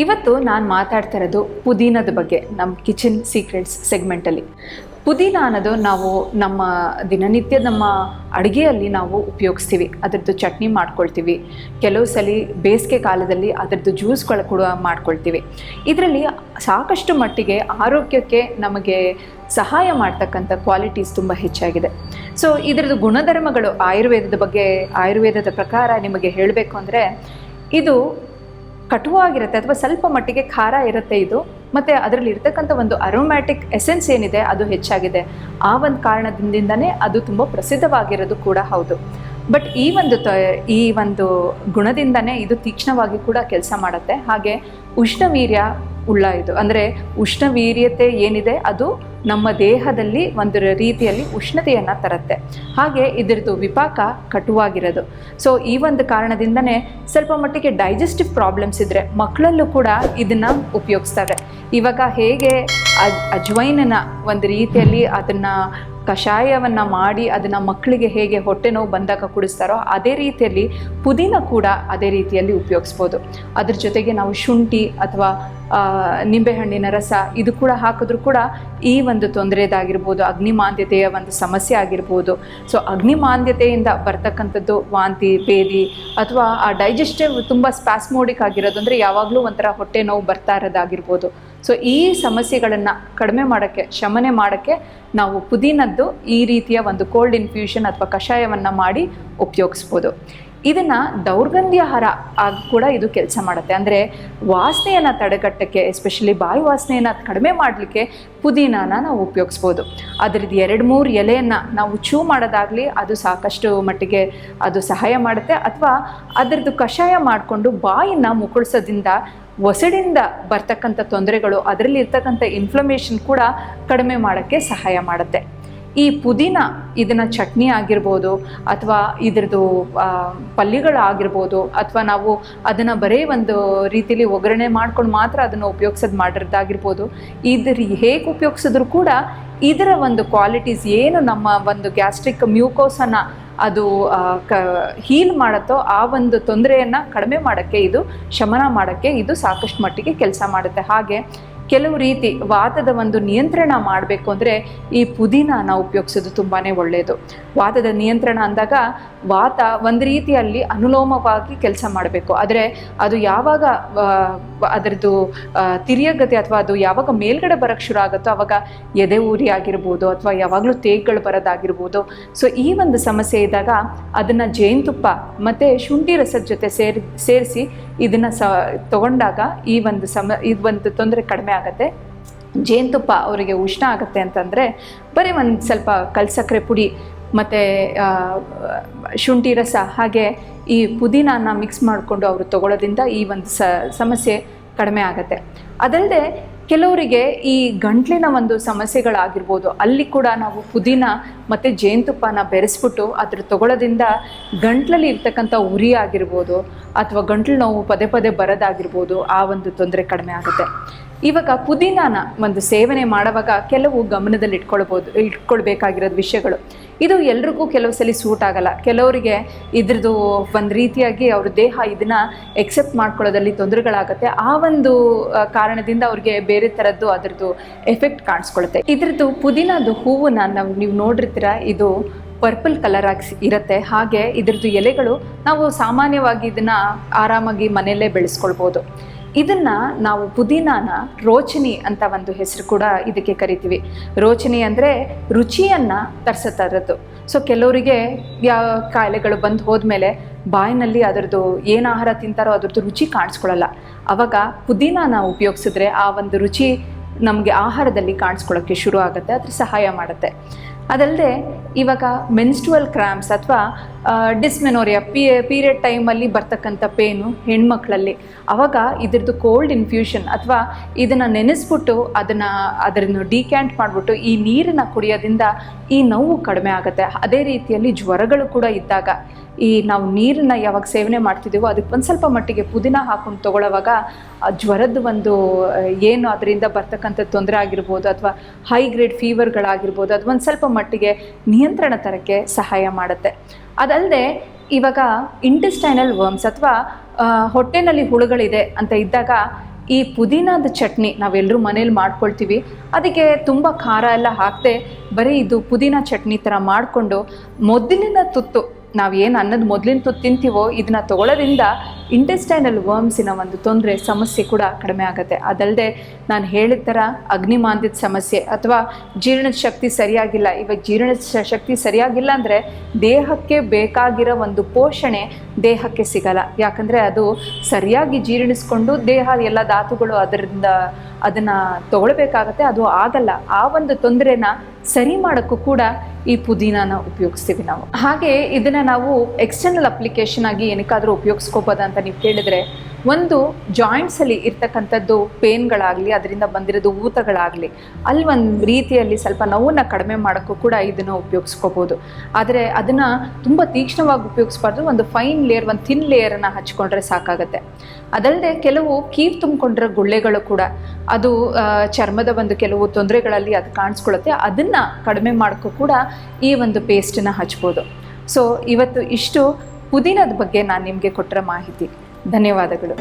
ಇವತ್ತು ನಾನು ಮಾತಾಡ್ತಾ ಇರೋದು ಪುದೀನದ ಬಗ್ಗೆ ನಮ್ಮ ಕಿಚನ್ ಸೀಕ್ರೆಟ್ಸ್ ಸೆಗ್ಮೆಂಟಲ್ಲಿ. ಪುದೀನ ಅನ್ನೋದು ನಾವು ನಮ್ಮ ದಿನನಿತ್ಯ ನಮ್ಮ ಅಡುಗೆಯಲ್ಲಿ ನಾವು ಉಪಯೋಗಿಸ್ತೀವಿ. ಅದರದ್ದು ಚಟ್ನಿ ಮಾಡ್ಕೊಳ್ತೀವಿ, ಕೆಲವು ಸಲ ಬೇಸಿಗೆ ಕಾಲದಲ್ಲಿ ಅದರದ್ದು ಜ್ಯೂಸ್ಗಳು ಕೂಡ ಮಾಡ್ಕೊಳ್ತೀವಿ. ಇದರಲ್ಲಿ ಸಾಕಷ್ಟು ಮಟ್ಟಿಗೆ ಆರೋಗ್ಯಕ್ಕೆ ನಮಗೆ ಸಹಾಯ ಮಾಡ್ತಕ್ಕಂಥ ಕ್ವಾಲಿಟೀಸ್ ತುಂಬ ಹೆಚ್ಚಾಗಿದೆ. ಸೊ ಇದರದ್ದು ಗುಣಧರ್ಮಗಳು ಆಯುರ್ವೇದದ ಪ್ರಕಾರ ನಿಮಗೆ ಹೇಳಬೇಕು ಅಂದರೆ, ಇದು ಕಟುವಾಗಿರುತ್ತೆ ಅಥವಾ ಸ್ವಲ್ಪ ಮಟ್ಟಿಗೆ ಖಾರ ಇರುತ್ತೆ ಇದು, ಮತ್ತು ಅದರಲ್ಲಿ ಇರ್ತಕ್ಕಂಥ ಒಂದು ಅರೋಮ್ಯಾಟಿಕ್ ಎಸೆನ್ಸ್ ಏನಿದೆ ಅದು ಹೆಚ್ಚಾಗಿದೆ. ಆ ಒಂದು ಕಾರಣದಿಂದನೇ ಅದು ತುಂಬ ಪ್ರಸಿದ್ಧವಾಗಿರೋದು ಕೂಡ ಹೌದು. ಬಟ್ ಈ ಒಂದು ಗುಣದಿಂದನೇ ಇದು ತೀಕ್ಷ್ಣವಾಗಿ ಕೂಡ ಕೆಲಸ ಮಾಡುತ್ತೆ. ಹಾಗೆ ಉಷ್ಣವೀರ್ಯ ಉಳ್ಳ ಇದು, ಅಂದರೆ ಉಷ್ಣವೀರ್ಯತೆ ಏನಿದೆ ಅದು ನಮ್ಮ ದೇಹದಲ್ಲಿ ಒಂದು ರೀತಿಯಲ್ಲಿ ಉಷ್ಣತೆಯನ್ನು ತರುತ್ತೆ. ಹಾಗೆ ಇದರದ್ದು ವಿಪಾಕ ಕಟುವಾಗಿರೋದು. ಸೊ ಈ ಒಂದು ಕಾರಣದಿಂದನೇ ಸ್ವಲ್ಪ ಮಟ್ಟಿಗೆ ಡೈಜೆಸ್ಟಿವ್ ಪ್ರಾಬ್ಲಮ್ಸ್ ಇದ್ದರೆ ಮಕ್ಕಳಲ್ಲೂ ಕೂಡ ಇದನ್ನು ಉಪಯೋಗಿಸ್ತಾರೆ. ಇವಾಗ ಹೇಗೆ ಅಜ್ವೈನನ್ನು ಒಂದು ರೀತಿಯಲ್ಲಿ ಅದನ್ನು ಕಷಾಯವನ್ನು ಮಾಡಿ ಅದನ್ನು ಮಕ್ಕಳಿಗೆ ಹೇಗೆ ಹೊಟ್ಟೆ ನೋವು ಬಂದಾಗ ಕುಡಿಸ್ತಾರೋ ಅದೇ ರೀತಿಯಲ್ಲಿ ಪುದೀನ ಕೂಡ ಅದೇ ರೀತಿಯಲ್ಲಿ ಉಪಯೋಗಿಸ್ಬೋದು. ಅದ್ರ ಜೊತೆಗೆ ನಾವು ಶುಂಠಿ ಅಥವಾ ನಿಂಬೆಹಣ್ಣಿನ ರಸ ಇದು ಕೂಡ ಹಾಕಿದ್ರೂ ಕೂಡ ಈ ಒಂದು ತೊಂದರೆದಾಗಿರ್ಬೋದು, ಅಗ್ನಿಮಾಂದ್ಯತೆಯ ಒಂದು ಸಮಸ್ಯೆ ಆಗಿರ್ಬೋದು. ಸೊ ಅಗ್ನಿಮಾಂದ್ಯತೆಯಿಂದ ಬರ್ತಕ್ಕಂಥದ್ದು ವಾಂತಿ, ಭೇದಿ ಅಥವಾ ಆ ಡೈಜೆಸ್ಟಿವ್ ತುಂಬ ಸ್ಪ್ಯಾಸ್ಮೋಡಿಕ್ ಆಗಿರೋದು, ಅಂದರೆ ಯಾವಾಗಲೂ ಒಂಥರ ಹೊಟ್ಟೆ ನೋವು ಬರ್ತಾ ಇರೋದಾಗಿರ್ಬೋದು. ಸೊ ಈ ಸಮಸ್ಯೆಗಳನ್ನು ಕಡಿಮೆ ಮಾಡೋಕ್ಕೆ, ಶಮನೆ ಮಾಡೋಕ್ಕೆ ನಾವು ಪುದೀನದ್ದು ಈ ರೀತಿಯ ಒಂದು ಕೋಲ್ಡ್ ಇನ್ಫ್ಯೂಷನ್ ಅಥವಾ ಕಷಾಯವನ್ನು ಮಾಡಿ ಉಪಯೋಗಿಸ್ಬೋದು. ಇದನ್ನು ದೌರ್ಗಂಧ್ಯಾಹಾರ ಆಗಿ ಕೂಡ ಇದು ಕೆಲಸ ಮಾಡುತ್ತೆ. ಅಂದರೆ ವಾಸನೆಯನ್ನು ತಡೆಗಟ್ಟಕ್ಕೆ, ಎಸ್ಪೆಷಲಿ ಬಾಯಿ ವಾಸನೆಯನ್ನು ಕಡಿಮೆ ಮಾಡಲಿಕ್ಕೆ ಪುದೀನಾನ ನಾವು ಉಪಯೋಗಿಸ್ಬೋದು. ಅದರದ್ದು 2-3 ಎಲೆಯನ್ನು ನಾವು ಚೂ ಮಾಡೋದಾಗಲಿ ಅದು ಸಾಕಷ್ಟು ಮಟ್ಟಿಗೆ ಅದು ಸಹಾಯ ಮಾಡುತ್ತೆ. ಅಥವಾ ಅದರದ್ದು ಕಷಾಯ ಮಾಡಿಕೊಂಡು ಬಾಯಿನ ಮುಕ್ಕಳಿಸೋದ್ರಿಂದ ಒಸಡಿಂದ ಬರ್ತಕ್ಕಂಥ ತೊಂದರೆಗಳು, ಅದರಲ್ಲಿ ಇರ್ತಕ್ಕಂಥ ಇನ್ಫ್ಲಮೇಷನ್ ಕೂಡ ಕಡಿಮೆ ಮಾಡೋಕ್ಕೆ ಸಹಾಯ ಮಾಡುತ್ತೆ. ಈ ಪುದೀನ ಇದನ್ನು ಚಟ್ನಿ ಆಗಿರ್ಬೋದು, ಅಥವಾ ಇದ್ರದ್ದು ಪಲ್ಯಗಳಾಗಿರ್ಬೋದು, ಅಥವಾ ನಾವು ಅದನ್ನು ಬರೀ ಒಂದು ರೀತಿಯಲ್ಲಿ ಒಗ್ಗರಣೆ ಮಾಡ್ಕೊಂಡು ಮಾತ್ರ ಅದನ್ನು ಮಾಡಿರೋದಾಗಿರ್ಬೋದು. ಹೇಗೆ ಉಪಯೋಗಿಸಿದ್ರು ಕೂಡ ಇದರ ಒಂದು ಕ್ವಾಲಿಟೀಸ್ ಏನು ನಮ್ಮ ಒಂದು ಗ್ಯಾಸ್ಟ್ರಿಕ್ ಮ್ಯೂಕೋಸನ್ನು ಅದು ಹೀಲ್ ಮಾಡುತ್ತೋ ಆ ಒಂದು ತೊಂದರೆಯನ್ನು ಕಡಿಮೆ ಮಾಡೋಕ್ಕೆ, ಇದು ಶಮನ ಮಾಡೋಕ್ಕೆ ಇದು ಸಾಕಷ್ಟು ಮಟ್ಟಿಗೆ ಕೆಲಸ ಮಾಡುತ್ತೆ. ಹಾಗೆ ಕೆಲವು ರೀತಿ ವಾತದ ಒಂದು ನಿಯಂತ್ರಣ ಮಾಡಬೇಕು ಅಂದರೆ ಈ ಪುದೀನಾನ ಉಪಯೋಗಿಸೋದು ತುಂಬಾ ಒಳ್ಳೆಯದು. ವಾತದ ನಿಯಂತ್ರಣ ಅಂದಾಗ ವಾತ ಒಂದು ರೀತಿಯಲ್ಲಿ ಅನುಲೋಮವಾಗಿ ಕೆಲಸ ಮಾಡಬೇಕು. ಆದರೆ ಅದು ಯಾವಾಗ ಅದರದ್ದು ತಿರಿಯಗತಿ ಅಥವಾ ಅದು ಯಾವಾಗ ಮೇಲ್ಗಡೆ ಬರೋಕ್ಕೆ ಶುರು ಆಗುತ್ತೋ ಆವಾಗ ಎದೆ ಉರಿ ಆಗಿರ್ಬೋದು, ಅಥವಾ ಯಾವಾಗಲೂ ತೇಗ್ಗಳು ಬರೋದಾಗಿರ್ಬೋದು. ಸೊ ಈ ಒಂದು ಸಮಸ್ಯೆ ಇದ್ದಾಗ ಅದನ್ನು ಜೇನುತುಪ್ಪ ಮತ್ತು ಶುಂಠಿ ರಸದ ಜೊತೆ ಸೇರಿಸಿ ಇದನ್ನು ತಗೊಂಡಾಗ ಈ ಒಂದು ತೊಂದರೆ ಕಡಿಮೆ ಆಗುತ್ತೆ. ಜೇನುತುಪ್ಪ ಅವರಿಗೆ ಉಷ್ಣ ಆಗುತ್ತೆ ಅಂತಂದರೆ ಬರೀ ಒಂದು ಸ್ವಲ್ಪ ಕಲ್ಸಕ್ಕರೆ ಪುಡಿ ಮತ್ತು ಶುಂಠಿ ರಸ ಹಾಗೆ ಈ ಪುದೀನಾನ ಮಿಕ್ಸ್ ಮಾಡಿಕೊಂಡು ಅವರು ತಗೊಳ್ಳೋದ್ರಿಂದ ಈ ಒಂದು ಸಮಸ್ಯೆ ಕಡಿಮೆ ಆಗುತ್ತೆ. ಅದಲ್ಲದೆ ಕೆಲವರಿಗೆ ಈ ಗಂಟ್ಲಿನ ಒಂದು ಸಮಸ್ಯೆಗಳಾಗಿರ್ಬೋದು, ಅಲ್ಲಿ ಕೂಡ ನಾವು ಪುದೀನ ಮತ್ತು ಜೇನುತುಪ್ಪನ ಬೆರೆಸ್ಬಿಟ್ಟು ಅದ್ರ ತಗೊಳ್ಳೋದ್ರಿಂದ ಗಂಟ್ಲಲ್ಲಿ ಇರ್ತಕ್ಕಂಥ ಉರಿ ಆಗಿರ್ಬೋದು, ಅಥವಾ ಗಂಟ್ಲು ನೋವು ಪದೇ ಪದೇ ಬರೋದಾಗಿರ್ಬೋದು, ಆ ಒಂದು ತೊಂದರೆ ಕಡಿಮೆ ಆಗುತ್ತೆ. ಇವಾಗ ಪುದೀನಾನ ಒಂದು ಸೇವನೆ ಮಾಡುವಾಗ ಕೆಲವು ಗಮನದಲ್ಲಿ ಇಟ್ಕೊಳ್ಬೇಕಾಗಿರೋದು ವಿಷಯಗಳು. ಇದು ಎಲ್ರಿಗೂ ಕೆಲವು ಸಲ ಸೂಟ್ ಆಗಲ್ಲ. ಕೆಲವರಿಗೆ ಇದ್ರದ್ದು ಒಂದು ರೀತಿಯಾಗಿ ಅವ್ರ ದೇಹ ಇದನ್ನು ಎಕ್ಸೆಪ್ಟ್ ಮಾಡ್ಕೊಳ್ಳೋದ್ರಲ್ಲಿ ತೊಂದರೆಗಳಾಗುತ್ತೆ. ಆ ಒಂದು ಕಾರಣದಿಂದ ಅವ್ರಿಗೆ ಬೇರೆ ಥರದ್ದು ಅದರದ್ದು ಎಫೆಕ್ಟ್ ಕಾಣಿಸ್ಕೊಳುತ್ತೆ. ಇದ್ರದ್ದು ಪುದೀನದ್ದು ಹೂವನ್ನ ನೀವು ನೋಡಿರ್ತೀರ, ಇದು ಪರ್ಪಲ್ ಕಲರ್ ಆಗಿ ಇರುತ್ತೆ. ಹಾಗೆ ಇದ್ರದ್ದು ಎಲೆಗಳು ನಾವು ಸಾಮಾನ್ಯವಾಗಿ ಇದನ್ನು ಆರಾಮಾಗಿ ಮನೆಯಲ್ಲೇ ಬೆಳೆಸ್ಕೊಳ್ಬೋದು. ಇದನ್ನು ನಾವು ಪುದೀನಾನ ರೋಚನಿ ಅಂತ ಒಂದು ಹೆಸರು ಕೂಡ ಇದಕ್ಕೆ ಕರಿತೀವಿ. ರೋಚನಿ ಅಂದರೆ ರುಚಿಯನ್ನು ತರಿಸುತ್ತಿರೋದು. ಸೊ ಕೆಲವರಿಗೆ ಯಾವ ಕಾಯಿಲೆಗಳು ಬಂದು ಹೋದ್ಮೇಲೆ ಬಾಯಿನಲ್ಲಿ ಅದರದ್ದು ಏನು ಆಹಾರ ತಿಂತಾರೋ ಅದರದ್ದು ರುಚಿ ಕಾಣಿಸ್ಕೊಳ್ಳಲ್ಲ. ಆವಾಗ ಪುದೀನಾನ ಉಪಯೋಗಿಸಿದ್ರೆ ಆ ಒಂದು ರುಚಿ ನಮಗೆ ಆಹಾರದಲ್ಲಿ ಕಾಣಿಸ್ಕೊಳ್ಳೋಕ್ಕೆ ಶುರು ಆಗುತ್ತೆ, ಅದ್ರ ಸಹಾಯ ಮಾಡುತ್ತೆ. ಅದಲ್ಲದೆ ಇವಾಗ ಮೆನ್ಸ್ಟ್ರುವಲ್ ಕ್ರ್ಯಾಂಪ್ಸ್ ಅಥವಾ ಡಿಸ್ಮೆನೋರಿಯಾ ಪೀರಿಯಡ್ ಟೈಮಲ್ಲಿ ಬರ್ತಕ್ಕಂಥ ಪೇನು ಹೆಣ್ಮಕ್ಳಲ್ಲಿ, ಆವಾಗ ಇದ್ರದ್ದು ಕೋಲ್ಡ್ ಇನ್ಫ್ಯೂಷನ್ ಅಥವಾ ಇದನ್ನು ನೆನೆಸ್ಬಿಟ್ಟು ಅದನ್ನು ಡಿಕ್ಯಾಂಟ್ ಮಾಡಿಬಿಟ್ಟು ಈ ನೀರನ್ನು ಕುಡಿಯೋದ್ರಿಂದ ಈ ನೋವು ಕಡಿಮೆ ಆಗುತ್ತೆ. ಅದೇ ರೀತಿಯಲ್ಲಿ ಜ್ವರಗಳು ಕೂಡ ಇದ್ದಾಗ ಈ ನಾವು ನೀರನ್ನು ಯಾವಾಗ ಸೇವನೆ ಮಾಡ್ತಿದ್ದೀವೋ ಅದಕ್ಕೆ ಒಂದು ಸ್ವಲ್ಪ ಮಟ್ಟಿಗೆ ಪುದೀನ ಹಾಕೊಂಡು ತೊಗೊಳ್ಳೋವಾಗ ಆ ಜ್ವರದ ಒಂದು ಏನು ಅದರಿಂದ ಬರ್ತಕ್ಕಂಥ ತೊಂದರೆ ಆಗಿರ್ಬೋದು, ಅಥವಾ ಹೈ ಗ್ರೇಡ್ ಫೀವರ್ಗಳಾಗಿರ್ಬೋದು, ಅದು ಒಂದು ಸ್ವಲ್ಪ ಮಟ್ಟಿಗೆ ನಿಯಂತ್ರಣ ತರಕ್ಕೆ ಸಹಾಯ ಮಾಡುತ್ತೆ. ಅದಲ್ಲದೆ ಇವಾಗ ಇಂಟೆಸ್ಟೈನಲ್ ವರ್ಮ್ಸ್ ಅಥವಾ ಹೊಟ್ಟೆನಲ್ಲಿ ಹುಳುಗಳಿದೆ ಅಂತ ಇದ್ದಾಗ ಈ ಪುದೀನದ ಚಟ್ನಿ ನಾವೆಲ್ಲರೂ ಮನೇಲಿ ಮಾಡ್ಕೊಳ್ತೀವಿ. ಅದಕ್ಕೆ ತುಂಬ ಖಾರ ಎಲ್ಲ ಹಾಕದೆ ಬರೀ ಇದು ಪುದೀನ ಚಟ್ನಿ ಥರ ಮಾಡಿಕೊಂಡು ಮೊದಲಿನ ತುತ್ತು ನಾವೇನು ಅನ್ನದ ಮೊದಲಿನ ತುತ್ತು ತಿಂತೀವೋ ಇದನ್ನು ತಗೊಳ್ಳೋದ್ರಿಂದ ಇಂಟೆಸ್ಟೈನಲ್ ವರ್ಮ್ಸಿನ ಒಂದು ತೊಂದರೆ ಸಮಸ್ಯೆ ಕೂಡ ಕಡಿಮೆ ಆಗುತ್ತೆ. ಅದಲ್ಲದೆ ನಾನು ಹೇಳಿದ ಥರ ಅಗ್ನಿಮಾಂದ್ಯದ ಸಮಸ್ಯೆ ಅಥವಾ ಜೀರ್ಣದ ಶಕ್ತಿ ಸರಿಯಾಗಿಲ್ಲ, ಇವಾಗ ಜೀರ್ಣದ ಶಕ್ತಿ ಸರಿಯಾಗಿಲ್ಲ ಅಂದರೆ ದೇಹಕ್ಕೆ ಬೇಕಾಗಿರೋ ಒಂದು ಪೋಷಣೆ ದೇಹಕ್ಕೆ ಸಿಗಲ್ಲ. ಯಾಕಂದರೆ ಅದು ಸರಿಯಾಗಿ ಜೀರ್ಣಿಸ್ಕೊಂಡು ದೇಹ ಎಲ್ಲ ಧಾತುಗಳು ಅದನ್ನು ತಗೊಳ್ಬೇಕಾಗತ್ತೆ, ಅದು ಆಗಲ್ಲ. ಆ ಒಂದು ತೊಂದರೆನ ಸರಿ ಮಾಡೋಕ್ಕೂ ಕೂಡ ಈ ಪುದೀನಾನ ಉಪಯೋಗಿಸ್ತೀವಿ ನಾವು. ಹಾಗೆ ಇದನ್ನು ನಾವು ಎಕ್ಸ್ಟರ್ನಲ್ ಅಪ್ಲಿಕೇಶನ್ ಆಗಿ ಏನಕ್ಕಾದರೂ ಉಪಯೋಗಿಸ್ಕೋಬೋದಾ ಅಂತ ನೀವು ಕೇಳಿದರೆ, ಒಂದು ಜಾಯಿಂಟ್ಸಲ್ಲಿ ಇರ್ತಕ್ಕಂಥದ್ದು ಪೇನ್ಗಳಾಗಲಿ, ಅದರಿಂದ ಬಂದಿರೋದು ಊತಗಳಾಗಲಿ, ಅಲ್ಲಿ ಒಂದು ರೀತಿಯಲ್ಲಿ ಸ್ವಲ್ಪ ನೋವನ್ನು ಕಡಿಮೆ ಮಾಡೋಕ್ಕೂ ಕೂಡ ಇದನ್ನು ಉಪಯೋಗಿಸ್ಕೋಬೋದು. ಆದರೆ ಅದನ್ನು ತುಂಬ ತೀಕ್ಷ್ಣವಾಗಿ ಉಪಯೋಗಿಸ್ಬಾರ್ದು. ಒಂದು ಫೈನ್ ಲೇಯರ್, ಒಂದು ಥಿನ್ ಲೇಯರನ್ನು ಹಚ್ಕೊಂಡ್ರೆ ಸಾಕಾಗುತ್ತೆ. ಅದಲ್ಲದೆ ಕೆಲವು ಕೀವು ತುಂಬಿಕೊಂಡಿರೋ ಗುಳ್ಳೆಗಳು ಕೂಡ ಅದು ಚರ್ಮದ ಒಂದು ಕೆಲವು ತೊಂದರೆಗಳಲ್ಲಿ ಅದು ಕಾಣಿಸ್ಕೊಳ್ಳುತ್ತೆ. ಅದನ್ನು ಕಡಿಮೆ ಮಾಡೋಕ್ಕೂ ಕೂಡ ಈ ಒಂದು ಪೇಸ್ಟನ್ನು ಹಚ್ಬೋದು. ಸೊ ಇವತ್ತು ಇಷ್ಟು ಪುದೀನದ ಬಗ್ಗೆ ನಾನು ನಿಮಗೆ ಕೊಟ್ಟಿರೋ ಮಾಹಿತಿ. ಧನ್ಯವಾದಗಳು.